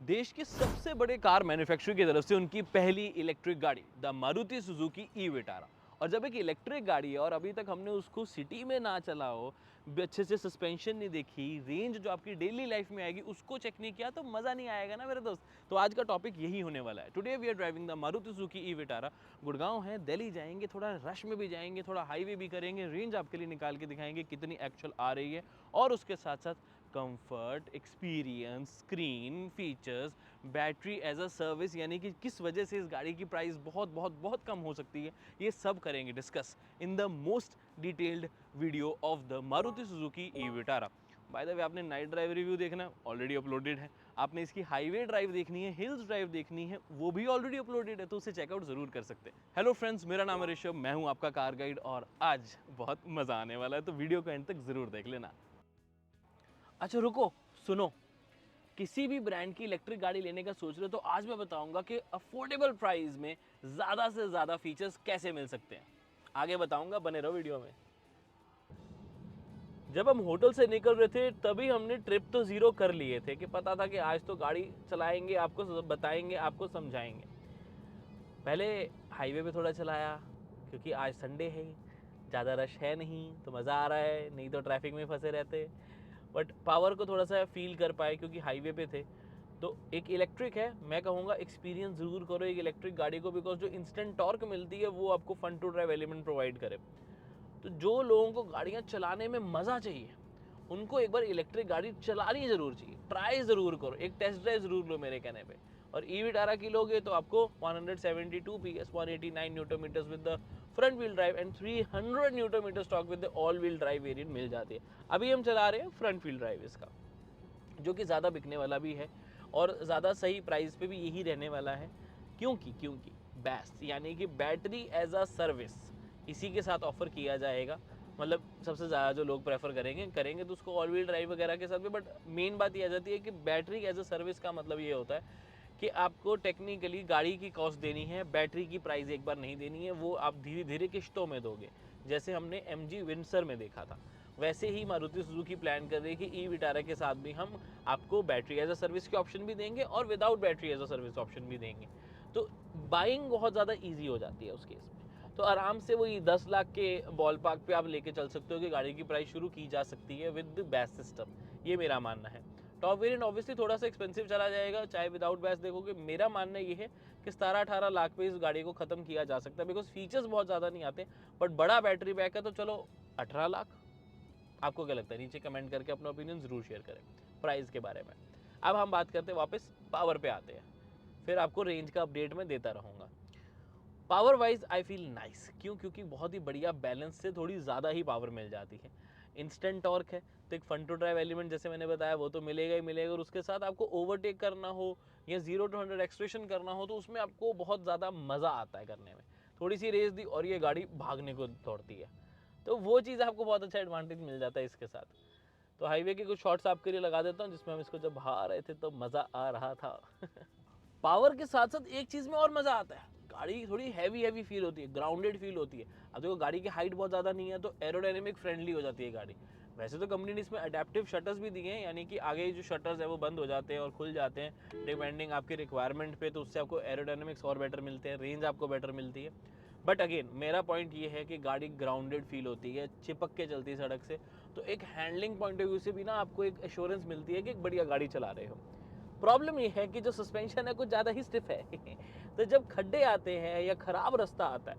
देश के सबसे बड़े कार मैन्युफैक्चरर की तरफ से उनकी पहली इलेक्ट्रिक गाड़ी the Maruti Suzuki e Vitara. और जब एक इलेक्ट्रिक गाड़ी है और अभी तक हमने उसको सिटी में ना चला हो, अच्छे से सस्पेंशन नहीं देखी, रेंज जो आपकी डेली लाइफ में आएगी उसको चेक नहीं किया, तो मज़ा नहीं आएगा ना मेरे दोस्त। तो आज का टॉपिक यही होने वाला है। Today we are driving the Maruti Suzuki e Vitara. Gurgaon है, दिल्ली जाएंगे, थोड़ा रश में भी जाएंगे, थोड़ा हाईवे भी करेंगे, रेंज आपके लिए निकाल के दिखाएंगे कितनी एक्चुअल आ रही है, और उसके साथ साथ comfort, experience, screen, features, battery as a service, यानी कि किस वजह से इस गाड़ी की प्राइस बहुत बहुत बहुत कम हो सकती है, ये सब करेंगे discuss in the most detailed video of the Maruti Suzuki e Vitara. By the way, आपने नाइट ड्राइव रिव्यू देखना है, ऑलरेडी अपलोडेड है। आपने इसकी हाईवे ड्राइव देखनी है, हिल्स ड्राइव देखनी है, वो भी ऑलरेडी अपलोडेड है, तो उसे चेकआउट जरूर कर सकते हैं। हेलो फ्रेंड्स, मेरा नाम है ऋषभ, मैं हूं आपका कार गाइड, और आज बहुत मज़ा आने वाला है, तो वीडियो को एंड तक ज़रूर देख लेना। अच्छा रुको, सुनो। किसी भी ब्रांड की इलेक्ट्रिक गाड़ी लेने का सोच रहे हो तो आज मैं बताऊंगा कि अफोर्डेबल प्राइस में ज़्यादा से ज़्यादा फीचर्स कैसे मिल सकते हैं। आगे बताऊंगा, बने रहो वीडियो में। जब हम होटल से निकल रहे थे तभी हमने ट्रिप तो ज़ीरो कर लिए थे कि पता था कि आज तो गाड़ी चलाएंगे, आपको बताएंगे, आपको समझाएंगे। पहले हाईवे पे थोड़ा चलाया क्योंकि आज संडे है, ज़्यादा रश है नहीं, तो मज़ा आ रहा है, नहीं तो ट्रैफिक में फंसे रहते। बट पावर को थोड़ा सा फील कर पाए क्योंकि हाईवे पे थे। तो एक इलेक्ट्रिक है, मैं कहूँगा एक्सपीरियंस ज़रूर करो एक इलेक्ट्रिक गाड़ी को, बिकॉज जो इंस्टेंट टॉर्क मिलती है वो आपको fun to drive element provide करे। तो जो लोगों को गाड़ियाँ चलाने में मज़ा चाहिए उनको एक बार इलेक्ट्रिक गाड़ी चलानी ज़रूर चाहिए, ट्राई ज़रूर करो, एक टेस्ट ड्राइव ज़रूर लो मेरे कहने पे। और ई विटारा की लोगे तो आपको 172 PS, 189 newton meters with the front wheel drive and 300 newton meter stock with the all wheel drive variant मिल जाती है। अभी हम चला रहे हैं फ्रंट व्हील ड्राइव इसका, जो कि ज़्यादा बिकने वाला भी है और ज़्यादा सही प्राइस पे भी यही रहने वाला है। क्योंकि बेस्ट, यानी कि बैटरी एज अ सर्विस इसी के साथ ऑफर किया जाएगा। मतलब सबसे ज़्यादा जो लोग प्रेफर करेंगे तो उसको ऑल व्हील ड्राइव वगैरह के साथ भी। बट मेन बात ये आ जाती है कि बैटरी एज अ सर्विस का मतलब ये होता है कि आपको टेक्निकली गाड़ी की कॉस्ट देनी है, बैटरी की प्राइस एक बार नहीं देनी है, वो आप धीरे धीरे किश्तों में दोगे, जैसे हमने MG विंडसर में देखा था। वैसे ही मारुति सुजुकी प्लान कर रही है कि ई विटारा के साथ भी हम आपको बैटरी एज अ सर्विस के ऑप्शन भी देंगे और without battery as a service option भी देंगे। तो बाइंग बहुत ज़्यादा ईजी हो जाती है उस केस में। तो आराम से वही 10 लाख के बॉल पार्क पे आप लेके चल सकते हो कि गाड़ी की प्राइस शुरू की जा सकती है विद बैस सिस्टम, ये मेरा मानना है। टॉप वेरिएंट ऑब्वियसली थोड़ा सा एक्सपेंसिव चला जाएगा, चाहे विदाउट बैस देखोगे। मेरा मानना ये है कि 17-18 लाख पे इस गाड़ी को ख़त्म किया जा सकता है, बिकॉज फीचर्स बहुत ज़्यादा नहीं आते। बट बड़ा बैटरी बैक है तो चलो 18 लाख। आपको क्या लगता है, नीचे कमेंट करके अपना ओपिनियन ज़रूर शेयर करें प्राइस के बारे में। अब हम बात करते हैं, वापस पावर पे आते हैं, फिर आपको रेंज का अपडेट मैं देता रहूँगा। Power wise I feel nice, क्योंकि बहुत ही बढ़िया बैलेंस से थोड़ी ज़्यादा ही पावर मिल जाती है। इंस्टेंट टॉर्क है तो एक फन टू ड्राइव एलिमेंट जैसे मैंने बताया वो तो मिलेगा ही मिलेगा, और उसके साथ आपको ओवरटेक करना हो या 0 to 100 एक्सट्रेशन करना हो तो उसमें आपको बहुत ज़्यादा मज़ा आता है करने में। थोड़ी सी रेस दी और ये गाड़ी भागने को दौड़ती है, तो वो चीज़ आपको बहुत अच्छा एडवांटेज मिल जाता है इसके साथ। तो हाईवे के कुछ शॉट्स आपके लिए लगा देता हूँ जिसमें हम इसको जब बाहर रहे थे तो मज़ा आ रहा था। पावर के साथ साथ एक चीज़ में और मज़ा आता है, गाड़ी थोड़ी हैवी फील होती है, ग्राउंडेड फील होती है। अब देखो गाड़ी की हाइट बहुत ज़्यादा नहीं है तो एरोडायनेमिक फ्रेंडली हो जाती है गाड़ी। वैसे तो कंपनी ने इसमें अडेप्टिव शटर्स भी दिए हैं, यानी कि आगे जो शटर्स है वो बंद हो जाते हैं और खुल जाते हैं डिपेंडिंग आपकी रिक्वायरमेंट पे, तो उससे आपको एरोडायनेमिक्स और बेटर मिलते हैं, रेंज आपको बेटर मिलती है। बट अगेन मेरा पॉइंट ये है कि गाड़ी ग्राउंडेड फील होती है, चिपक के चलती है सड़क से, तो एक हैंडलिंग पॉइंट ऑफ व्यू से भी ना आपको एक एश्योरेंस मिलती है कि एक बढ़िया गाड़ी चला रहे हो। प्रॉब्लम ये है कि जो सस्पेंशन है कुछ ज़्यादा ही स्टिफ है। तो जब खड्डे आते हैं या ख़राब रास्ता आता है,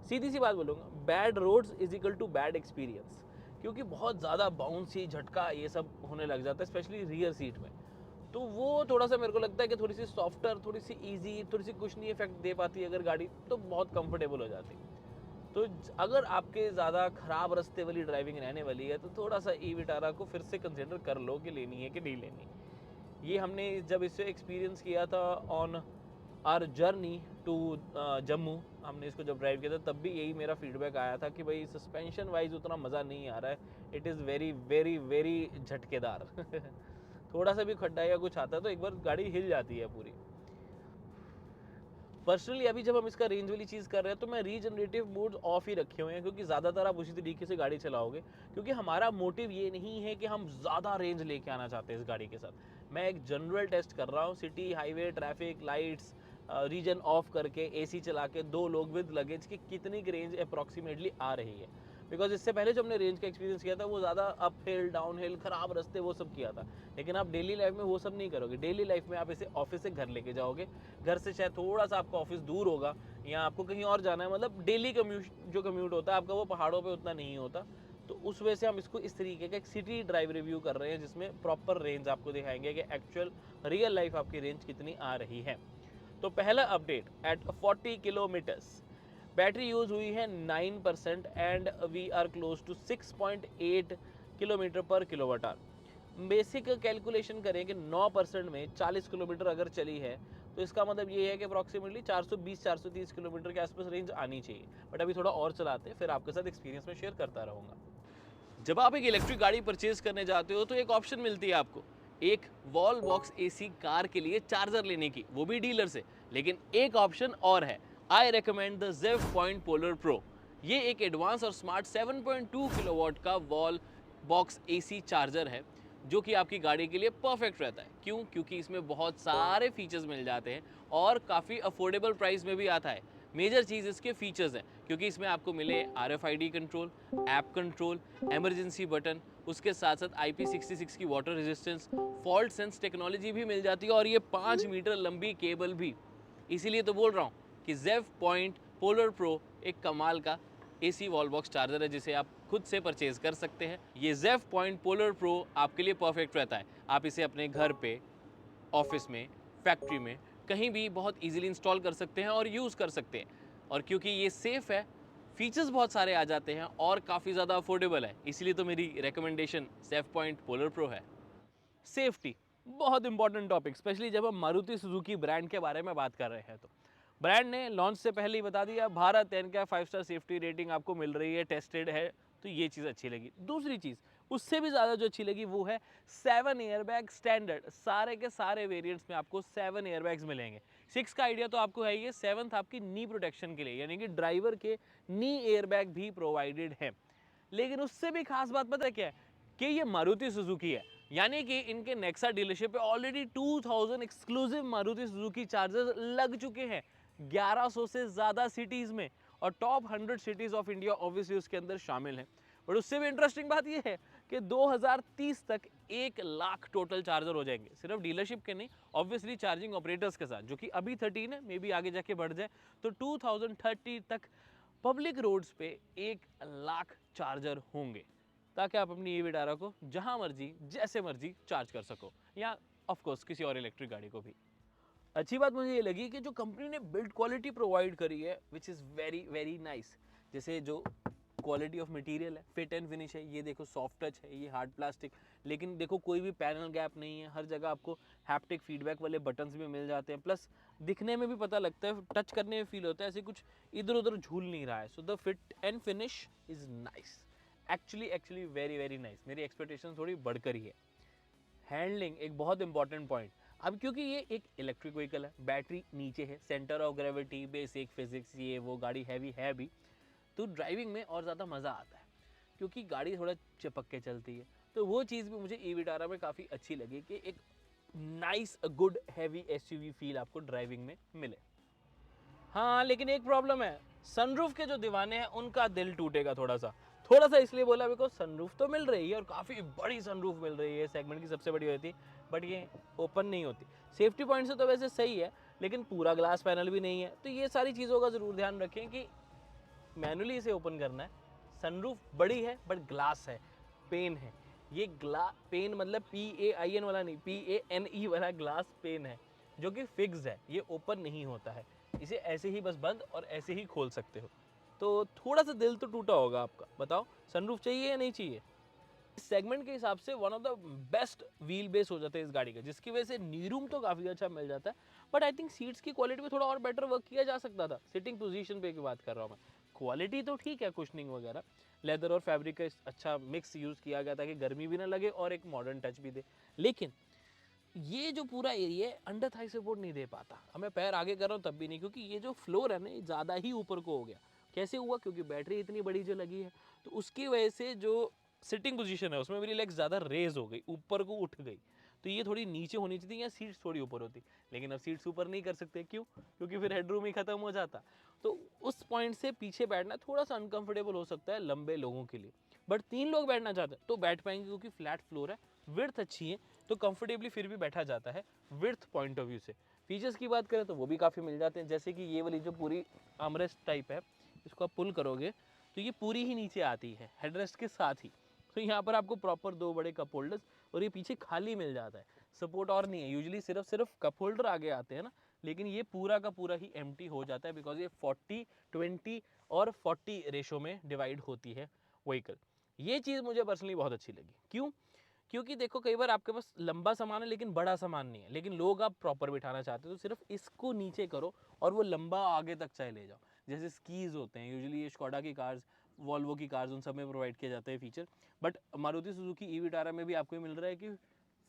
सीधी सी बात बोलूँगा, bad roads is equal to bad experience, क्योंकि बहुत ज़्यादा बाउंसी, झटका ये सब होने लग जाता है स्पेशली रियर सीट में। तो वो थोड़ा सा मेरे को लगता है कि थोड़ी सी सॉफ्टर, थोड़ी सी ईजी, थोड़ी सी कुशनी इफेक्ट दे पाती है अगर गाड़ी, तो बहुत कंफर्टेबल हो जाती है। तो अगर आपके ज़्यादा ख़राब रास्ते वाली ड्राइविंग रहने वाली है तो थोड़ा सा ई विटारा को फिर से कंसिडर कर लो कि लेनी है कि नहीं लेनी। ये हमने जब इसे एक्सपीरियंस किया था on our journey to Jammu, हमने इसको जब ड्राइव किया था तब भी यही मेरा फीडबैक आया था कि भाई सस्पेंशन वाइज उतना मज़ा नहीं आ रहा है, it is very very very झटकेदार। थोड़ा सा भी खड्डा या कुछ आता है तो एक बार गाड़ी हिल जाती है पूरी। पर्सनली अभी जब हम इसका रेंज वाली चीज़ कर रहे हैं तो मैं रीजनरेटिव मोड ऑफ ही रखे हुए हैं, क्योंकि ज़्यादातर आप उसी तरीके से गाड़ी चलाओगे, क्योंकि हमारा मोटिव ये नहीं है कि हम ज़्यादा रेंज लेके आना चाहते हैं इस गाड़ी के साथ। मैं एक जनरल टेस्ट कर रहा हूँ, city, highway, traffic, lights, regen off करके, एसी चला के, 2 लोग विद लगेज की कितनी रेंज अप्रॉक्सीमेटली आ रही है। बिकॉज इससे पहले जो हमने रेंज का एक्सपीरियंस किया था वो ज़्यादा अप हिल, डाउन हिल, खराब रास्ते, वो सब किया था। लेकिन आप डेली लाइफ में वो सब नहीं करोगे। डेली लाइफ में आप इसे ऑफिस से घर लेके जाओगे, घर से शायद थोड़ा सा आपका ऑफिस दूर होगा या आपको कहीं और जाना है, मतलब डेली कम्यूट होता है आपका वो पहाड़ों पर उतना नहीं होता। तो उस वजह से हम इसको इस तरीके का एक सिटी ड्राइव रिव्यू कर रहे हैं, जिसमें प्रॉपर रेंज आपको दिखाएंगे कि एक्चुअल रियल लाइफ आपकी रेंज कितनी आ रही है। तो पहला update, at 40 kilometres battery use हुई है 9% and we are close to 6.8 kilometre per kilowatt hour. Basic calculation करें कि 9% में 40 किलोमीटर अगर चली है तो इसका मतलब ये है कि अप्रॉक्सीमेटली 420-430 किलोमीटर के आसपास रेंज आनी चाहिए। बट अभी थोड़ा और चलाते हैं, फिर आपके साथ एक्सपीरियंस में शेयर करता रहूँगा। जब आप एक इलेक्ट्रिक गाड़ी परचेज करने जाते हो तो एक ऑप्शन मिलती है आपको, एक वॉल बॉक्स एसी कार के लिए चार्जर लेने की, वो भी डीलर से। लेकिन एक ऑप्शन और है, I recommend the ZEV Point Polar Pro। ये एक एडवांस और स्मार्ट 7.2 किलोवाट का वॉल बॉक्स एसी चार्जर है जो कि आपकी गाड़ी के लिए परफेक्ट रहता है। क्यों? क्योंकि इसमें बहुत सारे फीचर्स मिल जाते हैं और काफ़ी अफोर्डेबल प्राइस में भी आता है। मेजर चीज़ इसके फीचर्स हैं, क्योंकि इसमें आपको मिले RFID control, app control, emergency button, उसके साथ साथ IP66 की water resistance, fault sense technology भी मिल जाती है और ये 5 मीटर लंबी केबल भी। इसीलिए तो बोल रहा हूँ कि ZEV Point Polar Pro एक कमाल का AC वॉल बॉक्स चार्जर है जिसे आप खुद से परचेज कर सकते हैं। ये ZEV Point Polar Pro आपके लिए परफेक्ट रहता है। आप इसे अपने घर पे, ऑफिस में, फैक्ट्री में, कहीं भी बहुत इजीली इंस्टॉल कर सकते हैं और यूज़ कर सकते हैं। और क्योंकि ये सेफ़ है, फीचर्स बहुत सारे आ जाते हैं और काफ़ी ज़्यादा अफोर्डेबल है, इसीलिए तो मेरी recommendation ZEV Point Polar Pro है। सेफ्टी बहुत इंपॉर्टेंट टॉपिक, स्पेशली जब हम मारुति सुजुकी ब्रांड के बारे में बात कर रहे हैं। तो ब्रांड ने लॉन्च से पहले ही बता दिया, भारत 10 का 5 स्टार सेफ्टी रेटिंग आपको मिल रही है, टेस्टेड है। तो ये चीज़ अच्छी लगी। दूसरी चीज़ उससे भी ज़्यादा जो अच्छी लगी वो है 7 एयरबैग स्टैंडर्ड। सारे के सारे वेरिएंट्स में आपको 7 एयरबैग्स मिलेंगे। 6 का आइडिया तो आपको है ही है, 7th आपकी नी प्रोटेक्शन के लिए, यानी कि ड्राइवर के नी एयरबैग भी प्रोवाइडेड है। लेकिन उससे भी खास बात पता है क्या है, कि ये मारुति सुजुकी है, यानी कि इनके नेक्सा डीलरशिप पे already 2000 exclusive Maruti Suzuki chargers लग चुके हैं 1100 से ज़्यादा सिटीज़ में, और top 100 cities of India obviously उसके अंदर शामिल हैं। और उससे भी इंटरेस्टिंग बात ये है कि 2030 तक 1 लाख टोटल चार्जर हो जाएंगे, सिर्फ डीलरशिप के नहीं, ऑब्वियसली चार्जिंग ऑपरेटर्स के साथ, जो कि अभी 13 है, मे बी आगे जाके बढ़ जाए। तो 2030 तक पब्लिक रोड्स पे 1 लाख चार्जर होंगे, ताकि आप अपनी ई-विटारा को जहां मर्जी जैसे मर्जी चार्ज कर सको, या ऑफ कोर्स किसी और इलेक्ट्रिक गाड़ी को भी। अच्छी बात मुझे ये लगी कि जो कंपनी ने बिल्ड क्वालिटी प्रोवाइड करी है, which is very very nice. जैसे जो क्वालिटी ऑफ मटेरियल है, फिट एंड फिनिश है, ये देखो सॉफ्ट टच है, ये हार्ड प्लास्टिक, लेकिन देखो कोई भी पैनल गैप नहीं है, हर जगह आपको हैप्टिक फीडबैक वाले बटन्स भी मिल जाते हैं, प्लस दिखने में भी पता लगता है, टच करने में फील होता है, ऐसे कुछ इधर उधर झूल नहीं रहा है। So the fit and finish is nice, actually very very nice. मेरी एक्सपेक्टेशन थोड़ी बढ़कर ही है। हैंडलिंग एक बहुत इंपॉर्टेंट पॉइंट। अब क्योंकि ये एक इलेक्ट्रिक व्हीकल है, बैटरी नीचे है, centre of gravity, basic physics, ये वो, गाड़ी हैवी है भी, तो ड्राइविंग में और ज़्यादा मज़ा आता है क्योंकि गाड़ी थोड़ा चिपक के चलती है। तो वो चीज़ भी मुझे ई-विटारा में काफ़ी अच्छी लगी कि एक nice good heavy SUV feel आपको ड्राइविंग में मिले। हाँ, लेकिन एक प्रॉब्लम है, सनरूफ के जो दीवाने हैं उनका दिल टूटेगा थोड़ा सा इसलिए बोला बिकॉज सनरूफ तो मिल रही है और काफ़ी बड़ी सनरूफ मिल रही है, सेगमेंट की सबसे बड़ी होती है, बट ये ओपन नहीं होती। सेफ्टी पॉइंट से तो वैसे सही है, लेकिन पूरा ग्लास पैनल भी नहीं है। तो ये सारी चीज़ों का ज़रूर ध्यान रखें कि मैनुअली इसे ओपन करना है। सनरूफ बड़ी है बट ग्लास है, पेन है। ये पेन मतलब PAIN वाला नहीं, PANE वाला ग्लास पेन है, जो कि फिक्स है, ये ओपन नहीं होता है। इसे ऐसे ही बस बंद और ऐसे ही खोल सकते हो। तो थोड़ा सा दिल तो टूटा होगा आपका। बताओ सनरूफ चाहिए या नहीं चाहिए? सेगमेंट के हिसाब से one of the best wheel base हो जाता है इस गाड़ी का, जिसकी वजह से नी रूम तो काफ़ी अच्छा मिल जाता है। बट आई थिंक सीट्स की क्वालिटी में थोड़ा और बेटर वर्क किया जा सकता था। सिटिंग पोजीशन पे की बात कर रहा हूँ मैं। क्वालिटी तो ठीक है, कुशनिंग वगैरह, लेदर और फैब्रिक का अच्छा मिक्स यूज़ किया गया था कि गर्मी भी ना लगे और एक मॉडर्न टच भी दे। लेकिन ये जो पूरा एरिया है अंडर थाई सपोर्ट नहीं दे पाता। अब मैं पैर आगे कर रहा हूँ तब भी नहीं, क्योंकि ये जो फ्लोर है ना ये ज़्यादा ही ऊपर को हो गया। कैसे हुआ? क्योंकि बैटरी इतनी बड़ी जो लगी है, तो उसकी वजह से जो सिटिंग पोजीशन है उसमें मेरी लेग्स ज़्यादा रेज हो गई, ऊपर को उठ गई। तो ये थोड़ी नीचे होनी चाहिए या सीट्स थोड़ी ऊपर होती, लेकिन अब सीट्स ऊपर नहीं कर सकते, क्यों? क्योंकि फिर हेडरूम ही खत्म हो जाता। तो उस पॉइंट से पीछे बैठना थोड़ा सा अनकंफर्टेबल हो सकता है लंबे लोगों के लिए, बट 3 लोग बैठना चाहते हैं तो बैठ पाएंगे, क्योंकि फ्लैट फ्लोर है, विड्थ अच्छी है, तो कंफर्टेबली फिर भी बैठा जाता है विड्थ पॉइंट ऑफ व्यू से। फीचर्स की बात करें तो वो भी काफ़ी मिल जाते हैं, जैसे कि ये वाली जो पूरी आर्मरेस्ट टाइप है, इसको आप पुल करोगे तो ये पूरी ही नीचे आती है हेडरेस्ट के साथ ही। तो यहाँ पर आपको प्रॉपर 2 बड़े कप होल्डर्स, और ये पीछे खाली मिल जाता है, सपोर्ट और नहीं है। यूजुअली सिर्फ कप होल्डर आगे आते हैं ना, लेकिन ये पूरा का पूरा ही एम्प्टी हो जाता है, बिकॉज ये 40-20 और 40 रेशो में डिवाइड होती है व्हीकल। ये चीज़ मुझे पर्सनली बहुत अच्छी लगी। क्यों? क्योंकि देखो कई बार आपके पास लंबा सामान है लेकिन बड़ा सामान नहीं है, लेकिन लोग आप प्रॉपर बिठाना चाहते हो, तो सिर्फ इसको नीचे करो और वो लंबा आगे तक चाहे ले जाओ। जैसे स्कीज होते हैं, यूजुअली ये स्कोडा की कार्स, वॉल्वो की कार्स, उन सब में प्रोवाइड किए जाते हैं feature, but Maruti Suzuki e Vitara में भी आपको ये मिल रहा है कि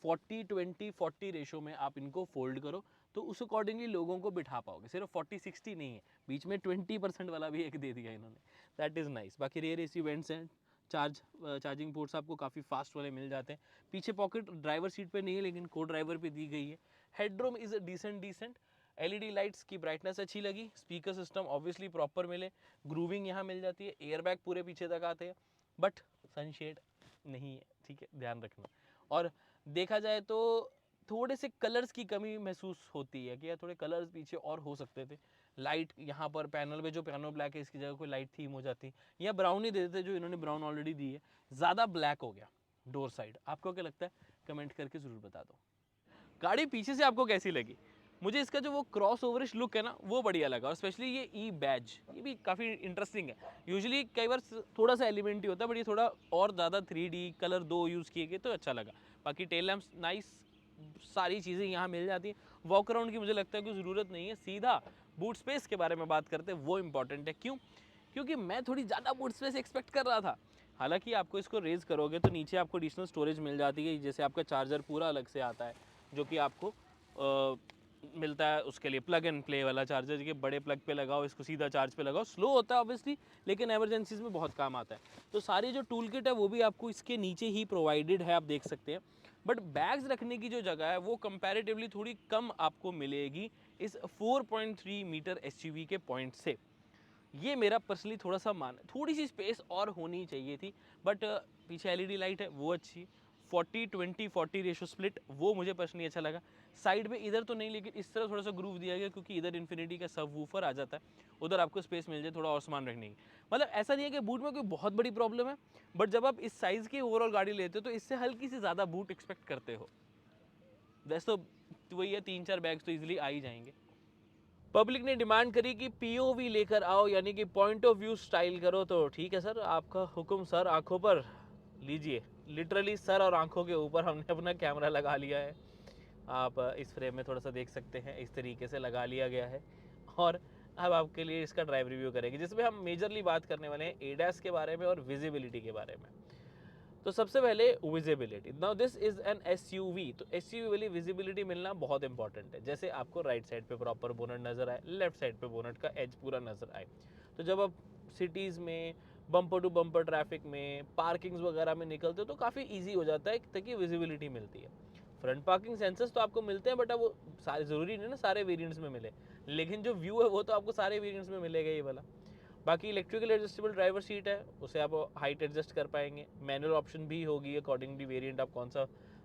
40-20-40 रेशो में आप इनको फोल्ड करो, तो उस अकॉर्डिंगली लोगों को बिठा पाओगे। सिर्फ 40-60 नहीं है, बीच में 20% वाला भी एक दे दिया इन्होंने, दैट इज़ नाइस। बाकी रेयर एसी वेंट्स हैं, चार्जिंग पोर्ट्स आपको काफ़ी फास्ट वाले मिल जाते हैं। पीछे पॉकेट ड्राइवर सीट पे नहीं है, लेकिन को ड्राइवर पे दी गई है। Headroom is decent. LED lights की ब्राइटनेस अच्छी लगी। स्पीकर सिस्टम ऑब्वियसली प्रॉपर मिले, ग्रूविंग यहाँ मिल जाती है, एयरबैग पूरे पीछे तक आते हैं, बट सनशेड नहीं है, ठीक है, ध्यान रखना। और देखा जाए तो थोड़े से कलर्स की कमी महसूस होती है कि यार थोड़े कलर्स पीछे और हो सकते थे। लाइट यहाँ पर पैनल पे जो पियानो ब्लैक है, इसकी जगह कोई लाइट थीम हो जाती, या ब्राउन ही दे देते, जो इन्होंने ब्राउन ऑलरेडी दी है। ज़्यादा ब्लैक हो गया डोर साइड, आपको क्या लगता है? कमेंट करके ज़रूर बता दो। गाड़ी पीछे से आपको कैसी लगी? मुझे इसका जो वो क्रॉस ओवरिश लुक है ना, वो बढ़िया लगा, और स्पेशली ये ई बैज, ये भी काफ़ी इंटरेस्टिंग है। यूजुअली कई बार थोड़ा सा एलिमेंट ही होता है, बट ये थोड़ा और ज़्यादा 3D कलर 2 यूज़ किए गए तो अच्छा लगा। बाकी टेल लैम्प्स नाइस, सारी चीज़ें यहाँ मिल जाती हैं। वॉक अराउंड की मुझे लगता है कोई ज़रूरत नहीं है, सीधा बूट स्पेस के बारे में बात करते हैं, वो इंपॉर्टेंट है। क्यों? क्योंकि मैं थोड़ी ज़्यादा बूट स्पेस एक्सपेक्ट कर रहा था। हालांकि आपको इसको रेज करोगे तो नीचे आपको एडिशनल स्टोरेज मिल जाती है, जैसे आपका चार्जर पूरा अलग से आता है, जो कि आपको मिलता है उसके लिए प्लग एंड प्ले वाला चार्जर, कि बड़े प्लग पे लगाओ, इसको सीधा चार्ज पे लगाओ। स्लो होता है ऑब्वियसली, लेकिन एमरजेंसीज में बहुत काम आता है। तो सारी जो टूल किट है वो भी आपको इसके नीचे ही प्रोवाइडेड है, आप देख सकते हैं। बट बैग्स रखने की जो जगह है वो कंपैरेटिवली थोड़ी कम आपको मिलेगी इस 4.3 मीटर एसयूवी के पॉइंट से। ये मेरा पर्सनली थोड़ा सा थोड़ी सी स्पेस और होनी चाहिए थी, बट पीछे एलईडी लाइट है वो अच्छी, 40-20-40 रेशो स्प्लिट, वो मुझे पर्सनली अच्छा लगा। साइड में इधर तो नहीं, लेकिन इस तरह थोड़ा सा ग्रूव दिया गया, क्योंकि इधर इन्फिनिटी का सब वूफर आ जाता है, उधर आपको स्पेस मिल जाए थोड़ा और सामान रखने की। मतलब ऐसा नहीं है कि बूट में कोई बहुत बड़ी प्रॉब्लम है, बट जब आप इस साइज़ की ओवरऑल गाड़ी लेते हो तो इससे हल्की सी ज़्यादा बूट एक्सपेक्ट करते हो। वैसे तो वही है, 3-4 बैग्स तो ईजिली आ ही जाएंगे। पब्लिक ने डिमांड करी कि पीओवी लेकर आओ, यानी कि पॉइंट ऑफ व्यू स्टाइल करो, तो ठीक है सर, आपका हुक्म सर, आंखों पर लीजिए। लिटरली सर और आंखों के ऊपर हमने अपना कैमरा लगा लिया है। आप इस फ्रेम में थोड़ा सा देख सकते हैं, इस तरीके से लगा लिया गया है। और अब आपके लिए इसका ड्राइव रिव्यू करेंगे, जिसमें हम मेजरली बात करने वाले हैं एडैस के बारे में और विजिबिलिटी के बारे में। तो सबसे पहले visibility. Now this is an SUV, तो एसयूवी वाली विजिबिलिटी मिलना बहुत इंपॉर्टेंट है। जैसे आपको राइट साइड पे प्रॉपर बोनट नजर आए, लेफ्ट साइड पे बोनट का एज पूरा नजर आए। तो जब आप सिटीज़ में बम्पर टू बम्पर ट्रैफिक में, पार्किंग्स वगैरह में निकलते हो तो काफ़ी ईजी हो जाता है, ताकि विजिबिलिटी मिलती है। फ्रंट पार्किंग सेंसर्स तो आपको मिलते हैं, बट अब वो सारे ज़रूरी नहीं ना सारे वेरिएंट्स में मिले, लेकिन जो व्यू है वो तो आपको सारे वेरिएंट्स में मिलेगा ये वाला। बाकी इलेक्ट्रिकल एडजस्टेबल ड्राइवर सीट है, उसे आप हाइट एडजस्ट कर पाएंगे। मैनुअल ऑप्शन भी होगी, अकॉर्डिंगली वेरिएंट आप कौन सा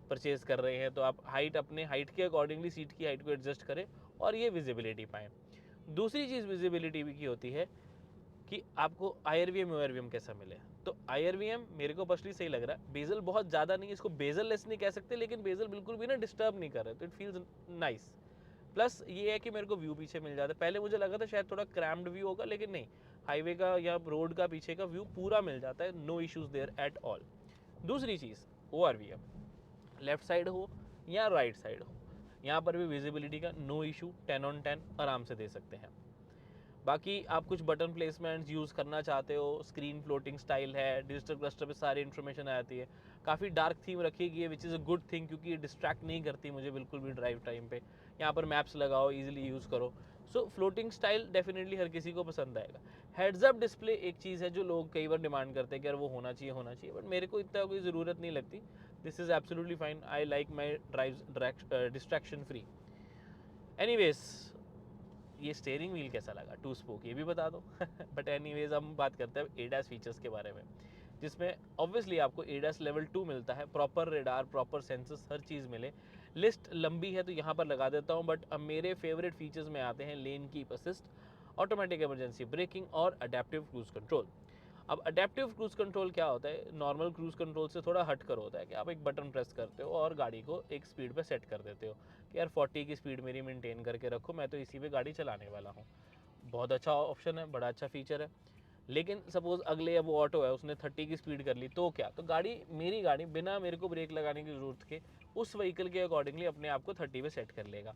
परचेज कर रहे हैं, तो आप हाइट अपने हाइट के अकॉर्डिंगली सीट की हाइट को एडजस्ट करें और ये विजिबिलिटी पाएँ। दूसरी चीज़ विजिबिलिटी की होती है कि आपको IRVM कैसा मिले। तो IRVM मेरे को पर्सनली सही लग रहा है। बेजल बहुत ज़्यादा नहीं है, इसको बेजल लेस नहीं कह सकते, लेकिन बेजल बिल्कुल भी ना डिस्टर्ब नहीं कर रहे, तो इट फील्स नाइस। प्लस ये है कि मेरे को व्यू पीछे मिल जाता है। पहले मुझे लगा था शायद थोड़ा क्रैम्ड व्यू होगा, लेकिन नहीं, हाईवे का या रोड का पीछे का व्यू पूरा मिल जाता है, no issues there at all. दूसरी चीज़ ORVM, लेफ्ट साइड हो या राइट साइड हो, यहाँ पर भी विजिबिलिटी का नो इशू, 10/10 आराम से दे सकते हैं। बाकी आप कुछ बटन प्लेसमेंट्स यूज़ करना चाहते हो, स्क्रीन फ्लोटिंग स्टाइल है, डिजिटल क्लस्टर पे सारी इन्फॉर्मेशन आ जाती है। काफ़ी डार्क थीम रखी गई है, which is a good thing, क्योंकि ये डिस्ट्रैक्ट नहीं करती मुझे बिल्कुल भी ड्राइव टाइम पे। यहाँ पर मैप्स लगाओ, इजीली यूज़ करो। सो फ्लोटिंग स्टाइल डेफिनेटली हर किसी को पसंद आएगा। हेड्स अप डिस्प्ले एक चीज़ है जो लोग कई बार डिमांड करते हैं कि यार वो होना चाहिए, बट मेरे को इतना कोई ज़रूरत नहीं लगती। This is absolutely fine, I like my drive distraction free. Anyways, ये स्टेयरिंग व्हील कैसा लगा, 2 स्पोक, ये भी बता दो। बट एनीवेज हम बात करते हैं एडास फीचर्स के बारे में, जिसमें ऑब्वियसली आपको एडास लेवल 2 मिलता है, प्रॉपर रेडार, प्रॉपर सेंसर्स, हर चीज़ मिले। लिस्ट लंबी है तो यहाँ पर लगा देता हूँ, बट अब मेरे फेवरेट फीचर्स में आते हैं लेन keep assist, automatic emergency breaking और अडेप्टिव क्रूज कंट्रोल। अब अडेप्टिव क्रूज कंट्रोल क्या होता है, नॉर्मल क्रूज कंट्रोल से थोड़ा हट कर होता है कि आप एक बटन प्रेस करते हो और गाड़ी को एक स्पीड पे सेट कर देते हो कि यार 40 की स्पीड मेरी मेंटेन करके रखो, मैं तो इसी पे गाड़ी चलाने वाला हूँ। बहुत अच्छा ऑप्शन है, बड़ा अच्छा फीचर है। लेकिन सपोज अगले अब वो ऑटो है, उसने 30 की स्पीड कर ली, तो क्या, तो गाड़ी, मेरी गाड़ी बिना मेरे को ब्रेक लगाने की ज़रूरत के उस व्हीकल के अकॉर्डिंगली अपने आप को 30 पे सेट कर लेगा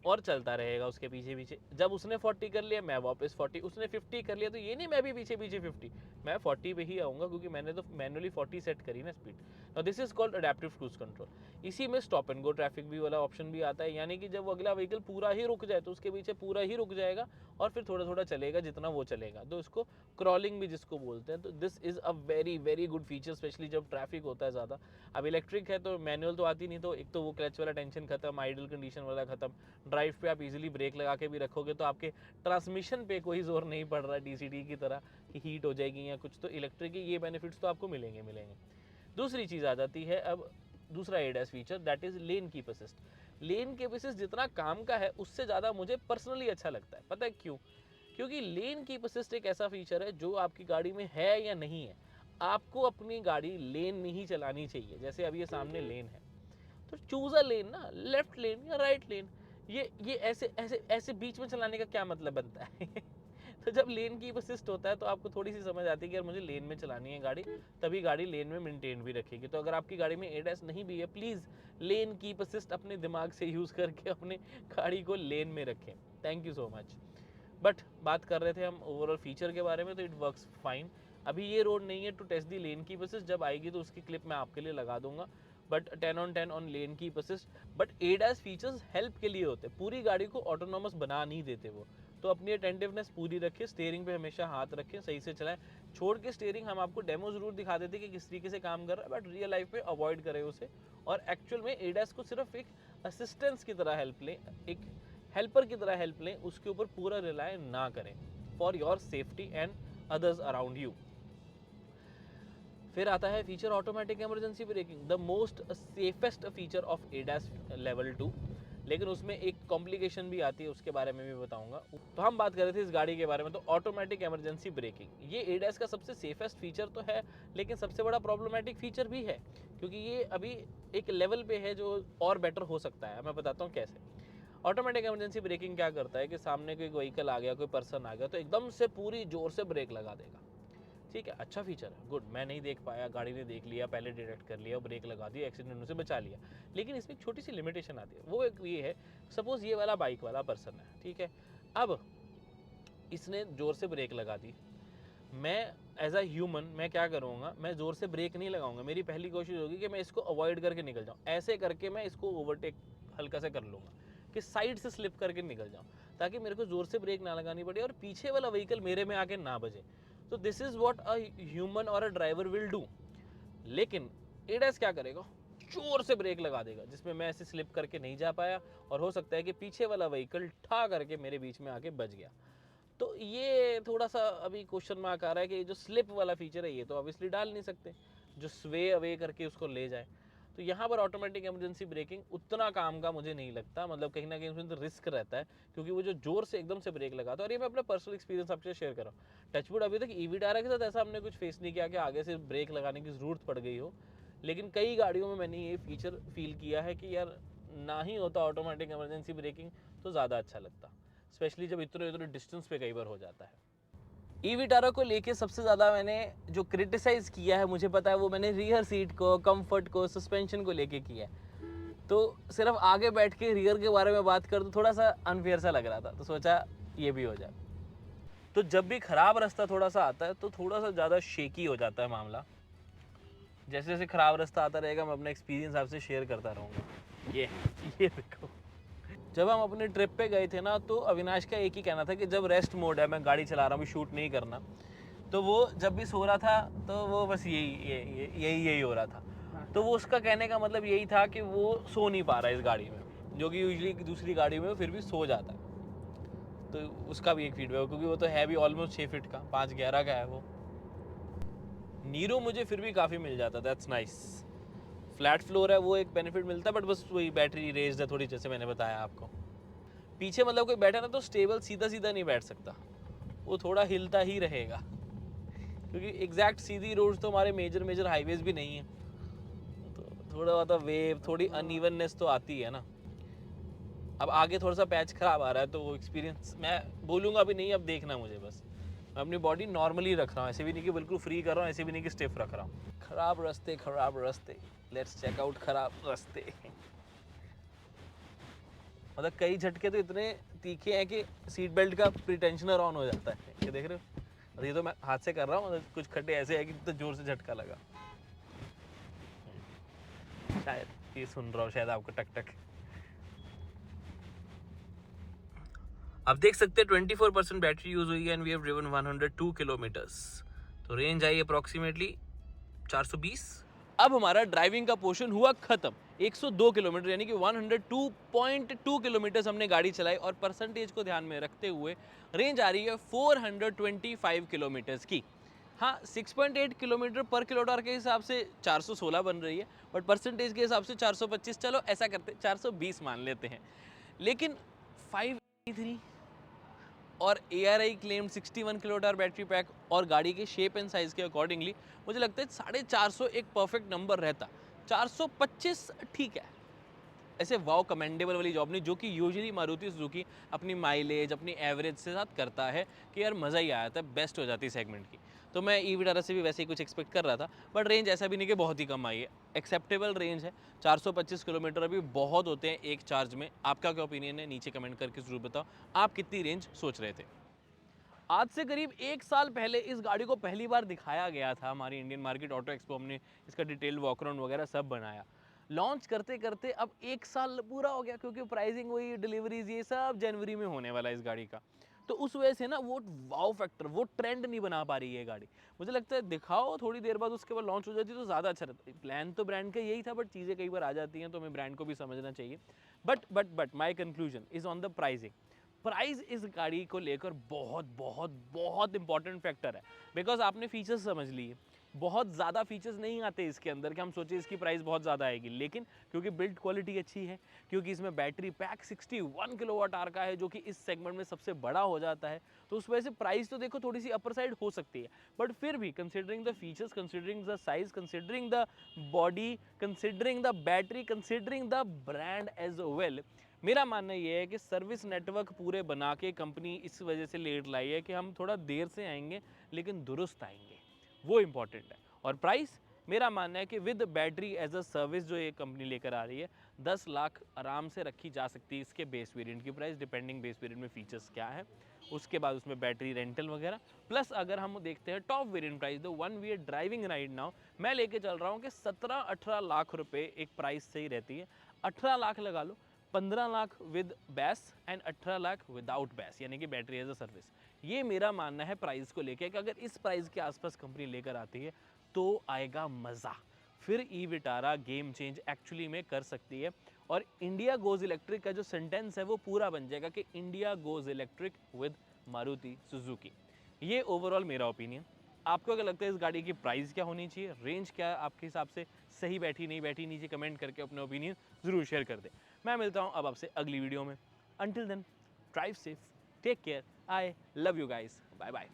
और चलता रहेगा उसके पीछे पीछे। जब उसने 40 कर लिया मैं वापस 40, उसने 50 कर लिया तो ये नहीं मैं भी पीछे पीछे 50, मैं 40 पे ही आऊँगा क्योंकि मैंने तो मैनुअली 40 सेट करी ना speed. Now this is called adaptive cruise control. इसी में स्टॉप एंड गो ट्रैफिक भी वाला ऑप्शन भी आता है, यानी कि जब अगला व्हीकल पूरा ही रुक जाए तो उसके पीछे पूरा ही रुक जाएगा और फिर थोड़ा थोड़ा चलेगा जितना वो चलेगा, तो इसको क्रॉलिंग भी जिसको बोलते हैं। तो this is a very very good feature, specially जब ट्रैफिक होता है ज़्यादा। अब इलेक्ट्रिक है तो मैनुअल तो आती नहीं, तो एक तो वो क्लच वाला टेंशन खत्म, आइडल कंडीशन वाला खत्म, ड्राइव पे आप इजीली ब्रेक लगा के भी रखोगे तो आपके ट्रांसमिशन पे कोई जोर नहीं पड़ रहा है डीसीडी की तरह कि हीट हो जाएगी या कुछ। तो इलेक्ट्रिक की ये बेनिफिट्स तो आपको मिलेंगे। दूसरी चीज़ आ जाती है अब दूसरा AIDS feature, that is lane keep assist. Lane keep assist जितना काम का है उससे ज़्यादा मुझे पर्सनली अच्छा लगता है। पता है क्यों? क्योंकि लेन कीप असिस्ट एक ऐसा फीचर है जो आपकी गाड़ी में है या नहीं है, आपको अपनी गाड़ी लेन में ही चलानी चाहिए। जैसे अब ये सामने लेन है तो चूज अ लेन ना, लेफ्ट लेन या राइट लेन। ये ऐसे ऐसे ऐसे बीच में चलाने का क्या मतलब बनता है? तो जब लेन कीप असिस्ट होता है तो आपको थोड़ी सी समझ आती है कि यार मुझे लेन में चलानी है गाड़ी, तभी गाड़ी लेन में मेंटेन भी रखेगी। तो अगर आपकी गाड़ी में एडस नहीं भी है, प्लीज़ लेन कीप असिस्ट अपने दिमाग से यूज़ करके अपने गाड़ी को लेन में रखें। Thank you so much. But बात कर रहे थे हम ओवरऑल फीचर के बारे में, तो इट वर्क्स फाइन। अभी ये रोड नहीं है to test the lane keep assist, जब आएगी तो उसकी क्लिप मैं आपके लिए लगा दूंगा। But 10 on 10 on lane keep assist. But ADAS features help के लिए होते हैं, पूरी गाड़ी को ऑटोनॉमस बना नहीं देते वो। तो अपनी अटेंटिवनेस पूरी रखें, स्टीयरिंग पे हमेशा हाथ रखें, सही से चलाएं। छोड़ के स्टीयरिंग हम आपको डेमो जरूर दिखा देते कि किस तरीके से काम कर रहा है, बट रियल लाइफ में अवॉइड करें उसे। और एक्चुअल में एडास को सिर्फ एक असिस्टेंस की तरह हेल्प लें, एक हेल्पर की तरह हेल्प लें, उसके ऊपर पूरा रिलाय ना करें for your safety and others around you. फिर आता है feature automatic emergency breaking, the most safest feature of ADAS level 2। लेकिन उसमें एक कॉम्प्लिकेशन भी आती है, उसके बारे में भी बताऊंगा। तो हम बात कर रहे थे इस गाड़ी के बारे में, तो ऑटोमेटिक इमरजेंसी ब्रेकिंग ये एडास का सबसे सेफेस्ट फीचर तो है, लेकिन सबसे बड़ा प्रॉब्लमेटिक फीचर भी है, क्योंकि ये अभी एक लेवल पे है जो और बेटर हो सकता है। मैं बताता हूँ कैसे। ऑटोमेटिक इमरजेंसी ब्रेकिंग क्या करता है कि सामने कोई व्हीकल आ गया, कोई पर्सन आ गया, तो एकदम से पूरी जोर से ब्रेक लगा देगा। ठीक है, अच्छा फीचर है, गुड। मैं नहीं देख पाया, गाड़ी ने देख लिया, पहले डिटेक्ट कर लिया, ब्रेक लगा दिया, एक्सीडेंट से बचा लिया। लेकिन इसमें एक छोटी सी लिमिटेशन आती है, वो एक ये है, सपोज ये वाला बाइक वाला पर्सन है, ठीक है, अब इसने ज़ोर से ब्रेक लगा दी। मैं एज अ ह्यूमन मैं क्या करूँगा, मैं ज़ोर से ब्रेक नहीं लगाऊंगा। मेरी पहली कोशिश होगी कि मैं इसको अवॉइड करके निकल जाऊँ। ऐसे करके मैं इसको ओवरटेक हल्का से कर लूँगा कि साइड से स्लिप करके निकल जाऊँ, ताकि मेरे को ज़ोर से ब्रेक ना लगानी पड़े और पीछे वाला व्हीकल मेरे में आके ना बजे। तो this is what a human और अ ड्राइवर विल डू। लेकिन एडास क्या करेगा, जोर से ब्रेक लगा देगा, जिसमें मैं ऐसे स्लिप करके नहीं जा पाया और हो सकता है कि पीछे वाला व्हीकल ठा करके मेरे बीच में आके बच गया। तो ये थोड़ा सा अभी क्वेश्चन मार्क आ रहा है कि जो स्लिप वाला फीचर है ये तो ऑब्वियसली डाल नहीं सकते, जो स्वे अवे करके उसको ले जाए। तो यहाँ पर ऑटोमेटिक इमरजेंसी ब्रेकिंग उतना काम का मुझे नहीं लगता, मतलब कहीं ना कहीं उसमें तो रिस्क रहता है, क्योंकि वो जो जोर से एकदम से ब्रेक लगाता है। और ये मैं अपना पर्सनल एक्सपीरियंस आपसे शेयर कर रहा हूँ। टचवुड अभी तक ईवी-टारा के साथ ऐसा हमने कुछ फेस नहीं किया कि आगे से ब्रेक लगाने की ज़रूरत पड़ गई हो, लेकिन कई गाड़ियों में मैंने ये फीचर फील किया है कि यार ना ही होता ऑटोमेटिक इमरजेंसी ब्रेकिंग तो ज़्यादा अच्छा लगता, स्पेशली जब इतने इतने डिस्टेंस पे कई बार हो जाता है। ईवी-टारा को लेके सबसे ज़्यादा मैंने जो क्रिटिसाइज़ किया है, मुझे पता है, वो मैंने रियर सीट को, कंफर्ट को, सस्पेंशन को लेके किया है। तो सिर्फ आगे बैठ के रियर के बारे में बात कर तो थोड़ा सा अनफेयर सा लग रहा था, तो सोचा ये भी हो जाए। तो जब भी ख़राब रास्ता थोड़ा सा आता है तो थोड़ा सा ज़्यादा शेकी हो जाता है मामला। जैसे जैसे ख़राब रास्ता आता रहेगा मैं अपना एक्सपीरियंस आपसे शेयर करता रहूँगा। ये देखो, जब हम अपने ट्रिप पे गए थे ना, तो अविनाश का एक ही कहना था कि जब रेस्ट मोड है, मैं गाड़ी चला रहा हूँ, शूट नहीं करना, तो वो जब भी सो रहा था तो वो बस यही हो रहा था। तो वो उसका कहने का मतलब यही था कि वो सो नहीं पा रहा है इस गाड़ी में, जो कि यूजली दूसरी गाड़ी में फिर भी सो जाता है। तो उसका भी एक फीडबैक, क्योंकि वो तो है भी ऑलमोस्ट 6 फीट का, 5'11" का है वो। नीरो मुझे फिर भी काफ़ी मिल जाता, दैट्स नाइस। फ्लैट फ्लोर है वो एक बेनिफिट मिलता है, बट बस वही बैटरी रेस्ड है थोड़ी, जैसे मैंने बताया आपको। पीछे मतलब कोई बैठा ना तो स्टेबल सीधा सीधा नहीं बैठ सकता, वो थोड़ा हिलता ही रहेगा, क्योंकि एग्जैक्ट सीधी रोड तो हमारे मेजर हाईवेज भी नहीं है, तो थोड़ा बहुत वेव, थोड़ी अनइवननेस तो आती है ना। अब आगे थोड़ा सा पैच खराब आ रहा है, तो वो एक्सपीरियंस मैं बोलूँगा अभी नहीं, अब देखना मुझे बस। मैं अपनी बॉडी नॉर्मली रख रहा हूँ, ऐसे भी नहीं कि बिल्कुल फ्री कर रहा हूँ, ऐसे भी नहीं कि स्टिफ रख रहा हूँ। खराब रास्ते, लेट्स चेक आउट खराब रास्ते। मतलब कई झटके तो इतने तीखे हैं कि सीट बेल्ट का प्रीटेंशनर ऑन हो जाता है, ये देख रहे हो। और ये तो मैं हाथ से कर रहा हूँ, कुछ खड्डे ऐसे है कि तो जोर से झटका लगा। शायद ये सुन रहा हूँ शायद आपको टक टक। आप देख सकते हैं 24% बैटरी यूज हुई है and we have driven 102 kilometres. तो रेंज आई अप्रॉक्सीमेटली 420। अब हमारा ड्राइविंग का पोर्शन हुआ खत्म। 102 किलोमीटर यानी कि 102.2 किलोमीटर हमने गाड़ी चलाई, और परसेंटेज को ध्यान में रखते हुए रेंज आ रही है 425 किलोमीटर्स की। हाँ, 6.8 किलोमीटर पर किलोमीटर के हिसाब से 416 बन रही है, बट परसेंटेज के हिसाब से 425, चलो ऐसा करते 420 मान लेते हैं। लेकिन 583 और ARI claimed 61 kilowatt battery pack और गाड़ी के शेप एंड साइज़ के अकॉर्डिंगली मुझे लगता है 450 एक परफेक्ट नंबर रहता। 425 ठीक है, ऐसे वाव कमेंडेबल वाली जॉब नहीं, जो कि यूजुअली मारुति सुजुकी अपनी माइलेज, अपनी एवरेज से साथ करता है कि यार मज़ा ही आ जाता है, बेस्ट हो जाती है सेगमेंट की। तो मैं ई विटारा से भी वैसे ही कुछ एक्सपेक्ट कर रहा था, बट रेंज ऐसा भी नहीं कि बहुत ही कम आई है, एक्सेप्टेबल रेंज है। 425 किलोमीटर अभी बहुत होते हैं एक चार्ज में। आपका क्या ओपिनियन है, नीचे कमेंट करके ज़रूर बताओ, आप कितनी रेंज सोच रहे थे। आज से करीब 1 साल पहले इस गाड़ी को पहली बार दिखाया गया था हमारी इंडियन मार्केट ऑटो एक्सपो, हमने इसका डिटेल वॉकराउंड वगैरह सब बनाया। लॉन्च करते करते अब 1 साल पूरा हो गया, क्योंकि प्राइसिंग हुई, डिलीवरीज, ये सब जनवरी में होने वाला है इस गाड़ी का। तो उस वजह से ना वो वाव फैक्टर, वो ट्रेंड नहीं बना पा रही है गाड़ी। मुझे लगता है दिखाओ थोड़ी देर बाद, उसके बाद लॉन्च हो जाती तो ज़्यादा अच्छा रहता। प्लान तो ब्रांड का यही था, बट चीज़ें कई बार आ जाती हैं, तो हमें ब्रांड को भी समझना चाहिए। But my conclusion is on the pricing. Price इस गाड़ी को लेकर बहुत बहुत बहुत इंपॉर्टेंट फैक्टर है, बिकॉज आपने फीचर्स समझ लिए। बहुत ज़्यादा फीचर्स नहीं आते इसके अंदर कि हम सोचे इसकी प्राइस बहुत ज़्यादा आएगी, लेकिन क्योंकि बिल्ड क्वालिटी अच्छी है, क्योंकि इसमें बैटरी पैक 61 किलोवाट आवर का है, जो कि इस सेगमेंट में सबसे बड़ा हो जाता है, तो उस वजह से प्राइस तो देखो थोड़ी सी अपर साइड हो सकती है। बट फिर भी considering the features, considering the size, considering the body, considering the battery, considering the brand as well, मेरा मानना ये है कि सर्विस नेटवर्क पूरे बना के कंपनी इस वजह से लेट लाई है कि हम थोड़ा देर से आएंगे लेकिन दुरुस्त आएंगे, वो इम्पॉर्टेंट है। और प्राइस, मेरा मानना है कि with battery as a service जो ये कंपनी लेकर आ रही है, 10 लाख आराम से रखी जा सकती है इसके बेस वेरिएंट की प्राइस, डिपेंडिंग बेस वेरिएंट में फीचर्स क्या है, उसके बाद उसमें बैटरी रेंटल वगैरह, प्लस अगर हम देखते हैं top variant price, the one we are driving right now, मैं लेके चल रहा हूँ कि 17-18 लाख रुपए एक प्राइस सही रहती है। 18 लाख लगा लो, 15 lakh with BaaS and 18 lakh without BaaS, यानी कि बैटरी एज अ सर्विस। ये मेरा मानना है प्राइस को लेकर कि अगर इस प्राइस के आसपास कंपनी लेकर आती है तो आएगा मज़ा। फिर e Vitara game change actually में कर सकती है, और इंडिया गोज इलेक्ट्रिक का जो सेंटेंस है वो पूरा बन जाएगा कि India goes electric with Maruti Suzuki. ये ओवरऑल मेरा ओपिनियन। आपको क्या लगता है इस गाड़ी की प्राइस क्या होनी चाहिए, रेंज क्या आपके हिसाब से सही बैठी नहीं बैठी, नीचे कमेंट करके अपने ओपिनियन ज़रूर शेयर कर दें। मैं मिलता हूँ अब आपसे अगली वीडियो में। Until then, drive safe, take care, I love you guys, bye bye.